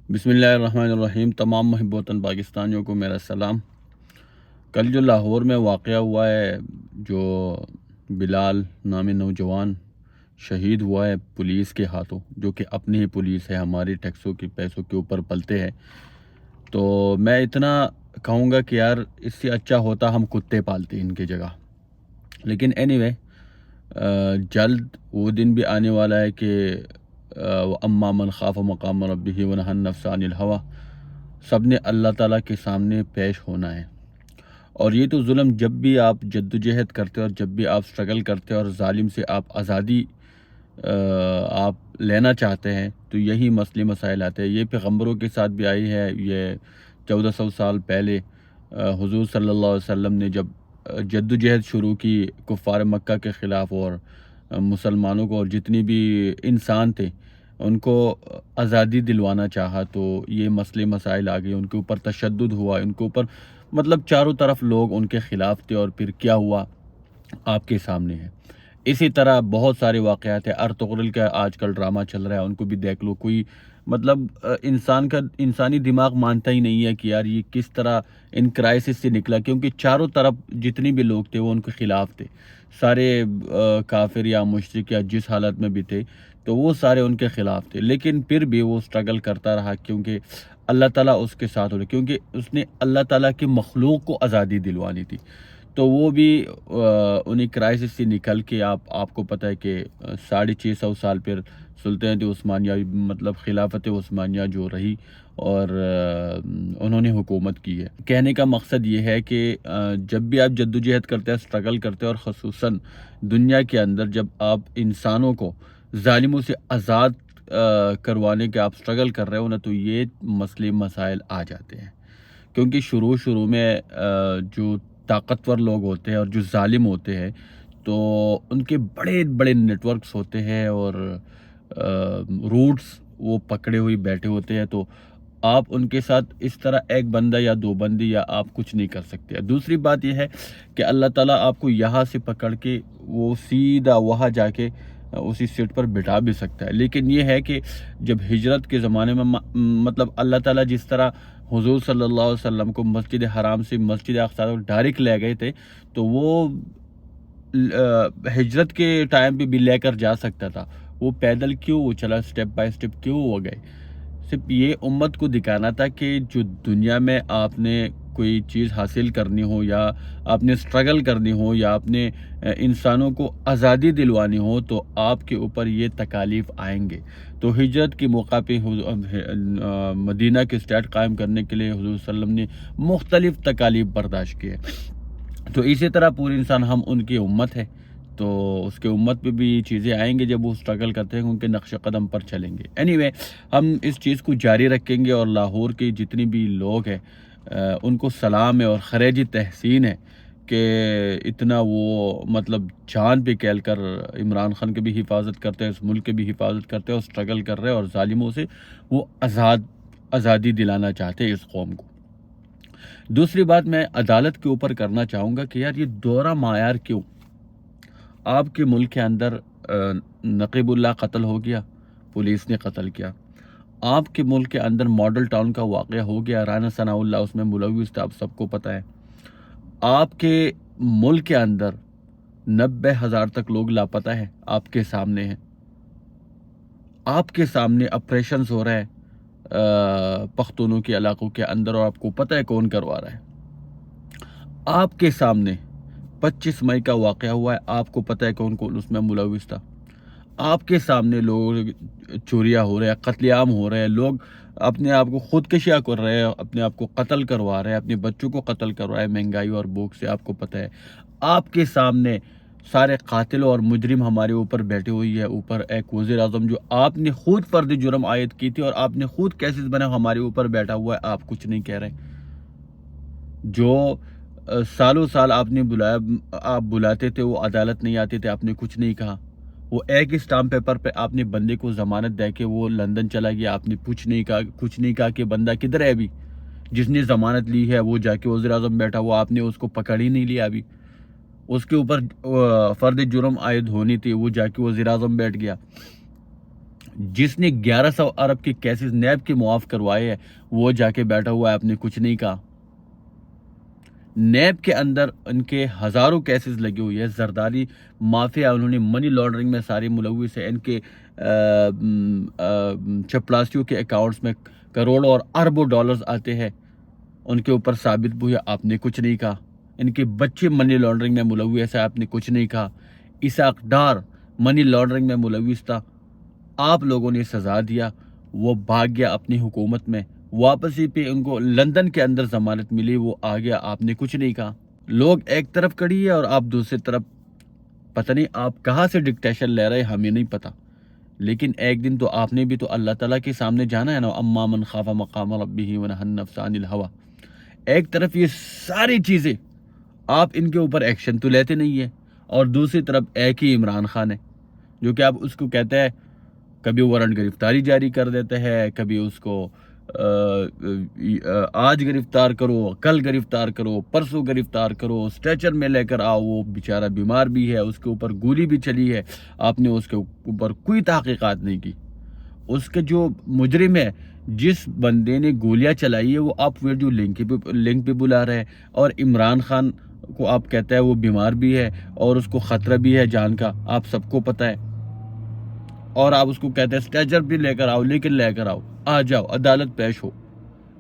بسم اللہ الرحمن الرحیم۔ تمام محب وطن پاکستانیوں کو میرا سلام۔ کل جو لاہور میں واقعہ ہوا ہے، جو بلال نامی نوجوان شہید ہوا ہے پولیس کے ہاتھوں، جو کہ اپنی ہی پولیس ہے، ہماری ٹیکسوں کے پیسوں کے اوپر پلتے ہیں، تو میں اتنا کہوں گا کہ یار اس سے اچھا ہوتا ہم کتے پالتے ان کی جگہ۔ لیکن اینی وے، جلد وہ دن بھی آنے والا ہے کہ اما من خاف مقام ربہ ونہى النفس عن الهوى، سب نے اللہ تعالیٰ کے سامنے پیش ہونا ہے۔ اور یہ تو ظلم جب بھی آپ جدوجہد کرتے اور جب بھی آپ سٹرگل کرتے اور ظالم سے آپ آزادی آپ لینا چاہتے ہیں، تو یہی مسئلے مسائل آتے ہیں۔ یہ پیغمبروں کے ساتھ بھی آئی ہے۔ یہ 1400 سال پہلے حضور صلی اللہ علیہ وسلم نے جب جدوجہد شروع کی کفار مکہ کے خلاف، اور مسلمانوں کو اور جتنی بھی انسان تھے ان کو آزادی دلوانا چاہا، تو یہ مسئلے مسائل آ گئے، ان کے اوپر تشدد ہوا، ان کے اوپر مطلب چاروں طرف لوگ ان کے خلاف تھے، اور پھر کیا ہوا آپ کے سامنے ہے۔ اسی طرح بہت سارے واقعات ہیں۔ ارطغرل کا آج کل ڈرامہ چل رہا ہے، ان کو بھی دیکھ لو۔ کوئی مطلب انسانی دماغ مانتا ہی نہیں ہے کہ یار یہ کس طرح ان کرائسس سے نکلا، کیونکہ چاروں طرف جتنی بھی لوگ تھے وہ ان کے خلاف تھے، سارے کافر یا مشرک یا جس حالت میں بھی تھے، تو وہ سارے ان کے خلاف تھے، لیکن پھر بھی وہ سٹرگل کرتا رہا، کیونکہ اللہ تعالیٰ اس کے ساتھ ہو رہا، کیونکہ اس نے اللہ تعالیٰ کی مخلوق کو آزادی دلوانی تھی۔ تو وہ بھی انہیں کرائسس سے نکل کے آپ کو پتہ ہے کہ 650 سال پھر سلطنت عثمانیہ، مطلب خلافت عثمانیہ جو رہی، اور انہوں نے حکومت کی ہے۔ کہنے کا مقصد یہ ہے کہ جب بھی آپ جدوجہد کرتے ہیں، سٹرگل کرتے ہیں، اور خصوصاً دنیا کے اندر جب آپ انسانوں کو ظالموں سے آزاد کروانے کے آپ سٹرگل کر رہے ہو نا، تو یہ مسئلے مسائل آ جاتے ہیں، کیونکہ شروع میں جو طاقتور لوگ ہوتے ہیں اور جو ظالم ہوتے ہیں، تو ان کے بڑے بڑے نیٹ ورکس ہوتے ہیں، اور روٹس وہ پکڑے ہوئے بیٹھے ہوتے ہیں، تو آپ ان کے ساتھ اس طرح ایک بندہ یا دو بندی یا آپ کچھ نہیں کر سکتے۔ دوسری بات یہ ہے کہ اللہ تعالیٰ آپ کو یہاں سے پکڑ کے وہ سیدھا وہاں جا کے اسی سیٹ پر بٹھا بھی سکتا ہے، لیکن یہ ہے کہ جب ہجرت کے زمانے میں مطلب اللہ تعالیٰ جس طرح حضور صلی اللہ علیہ وسلم کو مسجد حرام سے مسجد اقصی تک ڈائریکٹ لے گئے تھے، تو وہ ہجرت کے ٹائم پہ بھی لے کر جا سکتا تھا۔ وہ پیدل کیوں وہ چلا، سٹیپ بائی سٹیپ کیوں ہو گئے؟ صرف یہ امت کو دکھانا تھا کہ جو دنیا میں آپ نے کوئی چیز حاصل کرنی ہو، یا آپ نے سٹرگل کرنی ہو، یا آپ نے انسانوں کو آزادی دلوانی ہو، تو آپ کے اوپر یہ تکالیف آئیں گے۔ تو ہجرت کے موقع پہ مدینہ کے اسٹیٹ قائم کرنے کے لیے حضور صلی اللہ علیہ وسلم نے مختلف تکالیف برداشت کیے۔ تو اسی طرح پورے انسان ہم ان کی امت ہے، تو اس کے امت پہ بھی یہ چیزیں آئیں گے جب وہ سٹرگل کرتے ہیں، ان کے نقش قدم پر چلیں گے۔ اینی وے، ہم اس چیز کو جاری رکھیں گے، اور لاہور کے جتنی بھی لوگ ہیں ان کو سلام ہے اور خراج تحسین ہے کہ اتنا وہ مطلب جان پہ کھیل کر عمران خان کی بھی حفاظت کرتے ہیں، اس ملک کی بھی حفاظت کرتے ہیں، اور سٹرگل کر رہے ہیں، اور ظالموں سے وہ آزادی دلانا چاہتے ہیں اس قوم کو۔ دوسری بات میں عدالت کے اوپر کرنا چاہوں گا کہ یار یہ دورہ معیار کیوں؟ آپ کے ملک کے اندر نقیب اللہ قتل ہو گیا، پولیس نے قتل کیا۔ آپ کے ملک کے اندر ماڈل ٹاؤن کا واقعہ ہو گیا، رانا ثناء اللہ اس میں ملوث تھا، آپ سب کو پتہ ہے۔ آپ کے ملک کے اندر 90,000 تک لوگ لاپتہ ہیں، آپ کے سامنے ہیں۔ آپ کے سامنے آپریشنز ہو رہے ہیں پختونوں کے علاقوں کے اندر، اور آپ کو پتہ ہے کون کروا رہا ہے۔ آپ کے سامنے 25 مئی کا واقعہ ہوا ہے، آپ کو پتہ ہے کون کون اس میں ملوث تھا۔ آپ کے سامنے لوگ چوریاں ہو رہے ہیں، قتل عام ہو رہے ہیں، لوگ اپنے آپ کو خودکشیاں کر رہے ہیں، اپنے آپ کو قتل کروا رہے ہیں، اپنے بچوں کو قتل کروا رہے ہیں، مہنگائی اور بھوک سے، آپ کو پتہ ہے۔ آپ کے سامنے سارے قاتل اور مجرم ہمارے اوپر بیٹھے ہوئی ہے، اوپر ایک وزیر اعظم جو آپ نے خود فرد جرم عائد کی تھی، اور آپ نے خود کیسز بنا ہمارے اوپر بیٹھا ہوا ہے، آپ کچھ نہیں کہہ رہے۔ جو سالوں سال آپ نے بلایا، آپ بلاتے تھے، وہ عدالت نہیں آتے تھے، آپ نے کچھ نہیں کہا۔ وہ ایک اسٹامپ پیپر پہ آپ نے بندے کو ضمانت دے کے وہ لندن چلا گیا، آپ نے کچھ نہیں کہا کہ بندہ کدھر ہے ابھی؟ جس نے ضمانت لی ہے وہ جا کے وزیر اعظم بیٹھا ہوا، آپ نے اس کو پکڑ ہی نہیں لیا ابھی۔ اس کے اوپر فرد جرم عائد ہونی تھی، وہ جا کے وزیر اعظم بیٹھ گیا۔ جس نے 1100 ارب کے کیسز نیب کے معاف کروائے ہیں وہ جا کے بیٹھا ہوا ہے، آپ نے کچھ نہیں کہا۔ نیب کے اندر ان کے ہزاروں کیسز لگے ہوئے ہیں، زرداری مافیا، انہوں نے منی لانڈرنگ میں سارے ملوث ہیں، ان کے چپڑاسیوں کے اکاؤنٹس میں کروڑوں اور اربوں ڈالرز آتے ہیں، ان کے اوپر ثابت بھی ہے، آپ نے کچھ نہیں کہا۔ ان کے بچے منی لانڈرنگ میں ملوث ہے، آپ نے کچھ نہیں کہا۔ اسحاق ڈار منی لانڈرنگ میں ملوث تھا، آپ لوگوں نے سزا دیا، وہ بھاگ گیا اپنی حکومت میں، واپسی پہ ان کو لندن کے اندر ضمانت ملی، وہ آ گیا، آپ نے کچھ نہیں کہا۔ لوگ ایک طرف کھڑی ہے اور آپ دوسری طرف، پتہ نہیں آپ کہاں سے ڈکٹیشن لے رہے، ہمیں نہیں پتہ، لیکن ایک دن تو آپ نے بھی تو اللہ تعالیٰ کے سامنے جانا ہے نا، اما من خاف مقام ربہ ونہى النفس عن الہوى۔ ایک طرف یہ ساری چیزیں آپ ان کے اوپر ایکشن تو لیتے نہیں ہیں، اور دوسری طرف ایک ہی عمران خان ہے جو کہ آپ اس کو کہتے ہیں، کبھی وارنٹ گرفتاری جاری کر دیتے ہیں، کبھی اس کو آج گرفتار کرو، کل گرفتار کرو، پرسوں گرفتار کرو، اسٹریچر میں لے کر آؤ، وہ بیچارہ بیمار بھی ہے، اس کے اوپر گولی بھی چلی ہے، آپ نے اس کے اوپر کوئی تحقیقات نہیں کی۔ اس کے جو مجرم ہے، جس بندے نے گولیاں چلائی ہے، وہ آپ ویڈیو لنک پہ بلا رہے ہیں، اور عمران خان کو آپ کہتے ہیں وہ بیمار بھی ہے اور اس کو خطرہ بھی ہے جان کا، آپ سب کو پتہ ہے، اور آپ اس کو کہتے ہیں اسٹریچر بھی لے کر آؤ، لیکن لے کر آؤ، آ جاؤ، عدالت پیش ہو۔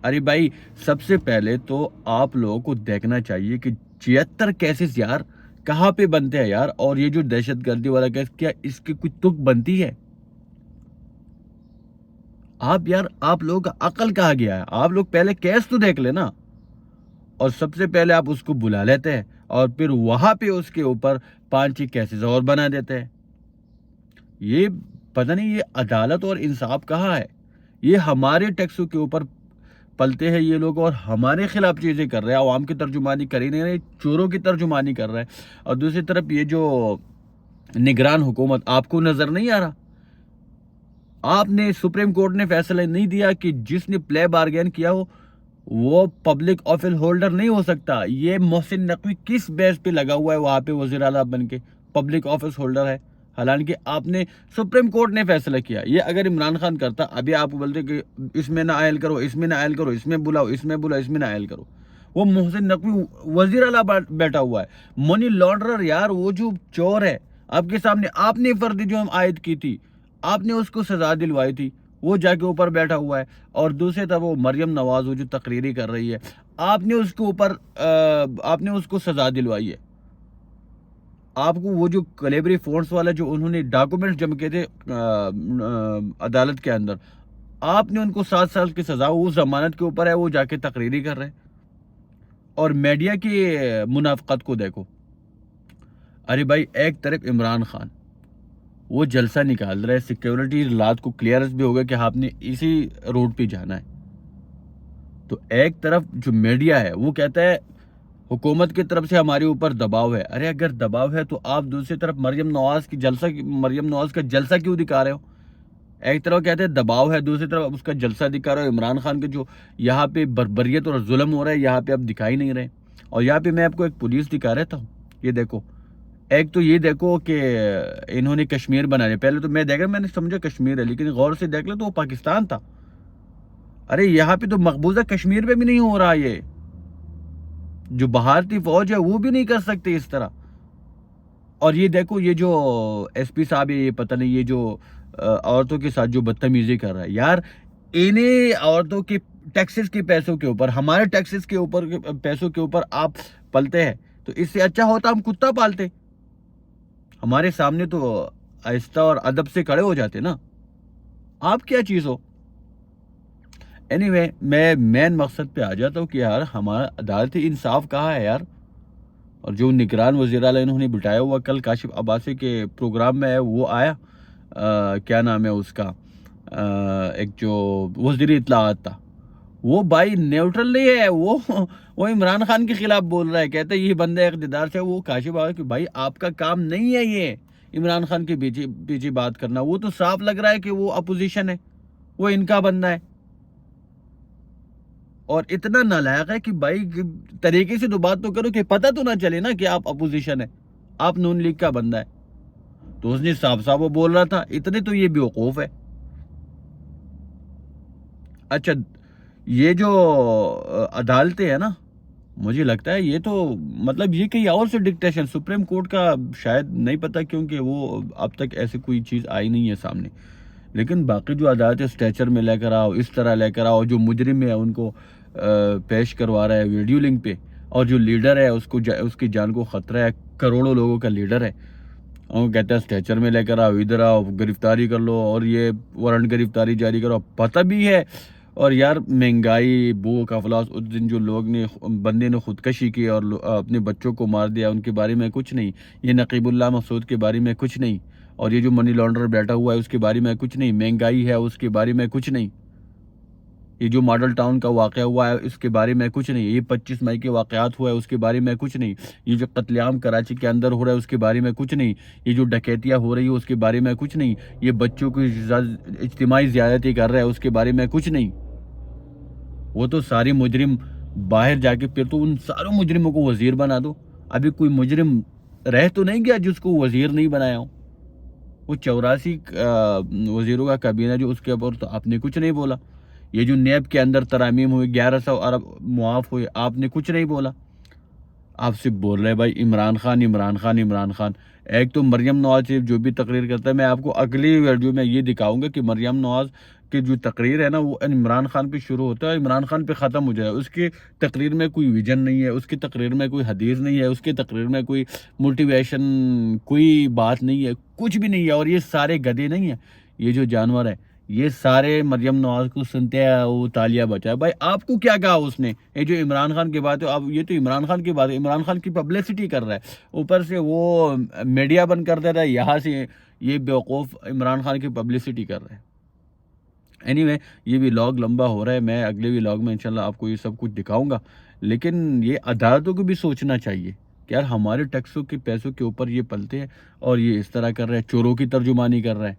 ارے بھائی، سب سے پہلے تو آپ لوگوں کو دیکھنا چاہیے کہ 76 کیسز یار کہاں پہ بنتے ہیں یار، اور یہ جو دہشت گردی والا کیس، کیا اس کی کوئی تک بنتی ہے؟ آپ لوگوں کا عقل کہاں گیا ہے؟ آپ لوگ پہلے کیس تو دیکھ لیں نا، اور سب سے پہلے آپ اس کو بلا لیتے ہیں، اور پھر وہاں پہ اس کے اوپر 5-6 کیسز اور بنا دیتے ہیں۔ یہ پتہ نہیں یہ عدالت اور انصاف کہاں ہے؟ یہ ہمارے ٹیکسوں کے اوپر پلتے ہیں یہ لوگ، اور ہمارے خلاف چیزیں کر رہے ہیں، عوام کی ترجمانی کر ہی نہیں رہے، چوروں کی ترجمانی کر رہے ہیں۔ اور دوسری طرف یہ جو نگران حکومت، آپ کو نظر نہیں آ رہا؟ آپ نے سپریم کورٹ نے فیصلہ نہیں دیا کہ جس نے پلے بارگین کیا ہو وہ پبلک آفس ہولڈر نہیں ہو سکتا؟ یہ محسن نقوی کس بیس پہ لگا ہوا ہے وہاں پہ وزیر اعلیٰ بن کے پبلک آفس ہولڈر ہے؟ حالانکہ آپ نے سپریم کورٹ نے فیصلہ کیا۔ یہ اگر عمران خان کرتا، ابھی آپ کو بولتے کہ اس میں نہ عائل کرو، اس میں نہ عائل کرو، اس میں بلاؤ، اس میں بلاؤ، اس میں نہ عائل کرو۔ وہ محسن نقوی وزیر اعلیٰ بیٹھا ہوا ہے، منی لانڈرر یار، وہ جو چور ہے، آپ کے سامنے آپ نے فردی جرم عائد کی تھی، آپ نے اس کو سزا دلوائی تھی، وہ جا کے اوپر بیٹھا ہوا ہے۔ اور دوسرے طرف وہ مریم نواز، وہ جو تقریری کر رہی ہے، آپ نے اس کے اوپر آپ نے اس کو سزا دلوائی ہے۔ آپ کو وہ جو کلیبری فونٹس والا جو انہوں نے ڈاکومنٹس جمع کیے تھے عدالت کے اندر، آپ نے ان کو 7 سال کی سزا، وہ ضمانت کے اوپر ہے، وہ جا کے تقریری کر رہے ہیں۔ اور میڈیا کی منافقت کو دیکھو۔ ارے بھائی، ایک طرف عمران خان وہ جلسہ نکال رہے، سیکیورٹی رات کو کلیئرنس بھی ہوگا کہ آپ نے اسی روڈ پہ جانا ہے، تو ایک طرف جو میڈیا ہے وہ کہتا ہے حکومت کی طرف سے ہمارے اوپر دباؤ ہے۔ ارے اگر دباؤ ہے تو آپ دوسری طرف مریم نواز کا جلسہ کیوں دکھا رہے ہو؟ ایک طرف کہتے ہیں دباؤ ہے، دوسری طرف اس کا جلسہ دکھا رہے ہو۔ عمران خان کے جو یہاں پہ بربریت اور ظلم ہو رہا ہے یہاں پہ اب دکھائی نہیں رہے۔ اور یہاں پہ میں آپ کو ایک پولیس دکھا رہتا ہوں، یہ دیکھو، ایک تو یہ دیکھو کہ انہوں نے کشمیر بنا لیا، پہلے تو میں نے سمجھا کشمیر ہے، لیکن غور سے دیکھ لیں تو وہ پاکستان تھا۔ ارے یہاں پہ تو مقبوضہ کشمیر پہ بھی نہیں ہو رہا، یہ جو بھارتی فوج ہے وہ بھی نہیں کر سکتے اس طرح۔ اور یہ دیکھو، یہ جو ایس پی صاحب ہے، یہ پتہ نہیں یہ جو عورتوں کے ساتھ جو بدتمیزی کر رہا ہے یار، انہیں عورتوں کے ٹیکسز کے پیسوں کے اوپر، ہمارے ٹیکسز کے اوپر پیسوں کے اوپر آپ پلتے ہیں، تو اس سے اچھا ہوتا ہم کتا پالتے، ہمارے سامنے تو آہستہ اور ادب سے کھڑے ہو جاتے نا۔ آپ کیا چیز ہو؟ اینی وے، میں مین مقصد پہ آ جاتا ہوں کہ یار ہمارا عدالتی انصاف کہاں ہے یار؟ اور جو نگران وزیر اعلیٰ انہوں نے بٹھایا ہوا، کل کاشف عباسی کے پروگرام میں ہے، وہ آیا، کیا نام ہے اس کا، ایک جو وزیر اطلاعات تھا، وہ بھائی نیوٹرل نہیں ہے، وہ عمران خان کے خلاف بول رہا ہے، کہتا ہے یہ بندہ اقتدار سے، وہ کاشف عباسی کہ بھائی آپ کا کام نہیں ہے یہ عمران خان کے پیچھے بات کرنا، وہ تو صاف لگ رہا ہے کہ وہ اپوزیشن ہے، وہ ان کا بندہ ہے، اور اتنا نالائق ہے کہ بھائی طریقے سے تو بات تو کرو کہ پتہ تو نہ چلے نا کہ آپ اپوزیشن ہے، آپ نون لیگ کا بندہ ہے۔ تو اس نے صاف وہ بول رہا تھا، اتنے تو یہ بیوقوف ہے اچھا، یہ جو عدالتیں ہیں نا، مجھے لگتا ہے یہ تو مطلب یہ کہیں اور سے ڈکٹیشن سپریم کورٹ کا شاید نہیں پتہ، کیونکہ وہ اب تک ایسی کوئی چیز آئی نہیں ہے سامنے. لیکن باقی جو عدالتیں اسٹیچر میں لے کر آؤ، اس طرح لے کر آؤ، جو مجرم ہے ان کو پیش کروا رہا ہے ویڈیو لنک پہ، اور جو لیڈر ہے اس کی جان کو خطرہ ہے، کروڑوں لوگوں کا لیڈر ہے، اور کہتا ہے اسٹیچر میں لے کر آؤ، ادھر آؤ، گرفتاری کر لو، اور یہ وارنٹ گرفتاری جاری کرو. پتہ بھی ہے. اور یار مہنگائی، بھوک افلاس، اس دن جو بندے نے خودکشی کی اور اپنے بچوں کو مار دیا، ان کے بارے میں کچھ نہیں. یہ نقیب اللہ مسعود کے بارے میں کچھ نہیں. اور یہ جو منی لانڈر بیٹھا ہوا ہے اس کے بارے میں کچھ نہیں. مہنگائی ہے اس کے بارے میں کچھ نہیں. یہ جو ماڈل ٹاؤن کا واقعہ ہوا ہے اس کے بارے میں کچھ نہیں. یہ 25 مئی کے واقعات ہوا ہے اس کے بارے میں کچھ نہیں. یہ جو قتل عام کراچی کے اندر ہو رہا ہے اس کے بارے میں کچھ نہیں. یہ جو ڈکیتیاں ہو رہی ہے اس کے بارے میں کچھ نہیں. یہ بچوں کی اجتماعی زیادتی کر رہا ہے اس کے بارے میں کچھ نہیں. وہ تو سارے مجرم باہر جا کے پھر تو ان ساروں مجرموں کو وزیر بنا دو. ابھی کوئی مجرم رہ تو نہیں گیا جس کو وزیر نہیں بنایا ہو. وہ 84 وزیروں کا کابینہ جو اس کے اوپر تو آپ نے کچھ نہیں بولا. یہ جو نیب کے اندر ترامیم ہوئی، 1100 ارب معاف ہوئے، آپ نے کچھ نہیں بولا. آپ سے بول رہے بھائی عمران خان عمران خان عمران خان. ایک تو مریم نواز جو بھی تقریر کرتا ہے، میں آپ کو اگلی ویڈیو میں یہ دکھاؤں گا کہ مریم نواز کی جو تقریر ہے نا وہ عمران خان پہ شروع ہوتا ہے، عمران خان پہ ختم ہو جائے. اس کی تقریر میں کوئی ویژن نہیں ہے، اس کی تقریر میں کوئی حدیث نہیں ہے، اس کی تقریر میں کوئی موٹیویشن کوئی بات نہیں ہے، کچھ بھی نہیں ہے. اور یہ سارے گدھے نہیں ہیں، یہ جو جانور ہے یہ سارے مریم نواز کو سنتے ہیں. وہ تالیاں بجائے. بھائی آپ کو کیا کہا اس نے؟ یہ جو عمران خان کی بات ہے، اب یہ تو عمران خان کی بات ہے، عمران خان کی پبلسٹی کر رہا ہے، اوپر سے وہ میڈیا بند کر دے رہا ہے، یہاں سے یہ بیوقوف عمران خان کی پبلسٹی کر رہا ہے. اینی وے یہ ولاگ لمبا ہو رہا ہے، میں اگلے ولاگ میں انشاءاللہ آپ کو یہ سب کچھ دکھاؤں گا. لیکن یہ عدالتوں کو بھی سوچنا چاہیے کہ یار ہمارے ٹیکسوں کے پیسوں کے اوپر یہ پلتے ہیں اور یہ اس طرح کر رہے ہیں، چوروں کی ترجمانی کر رہا ہے.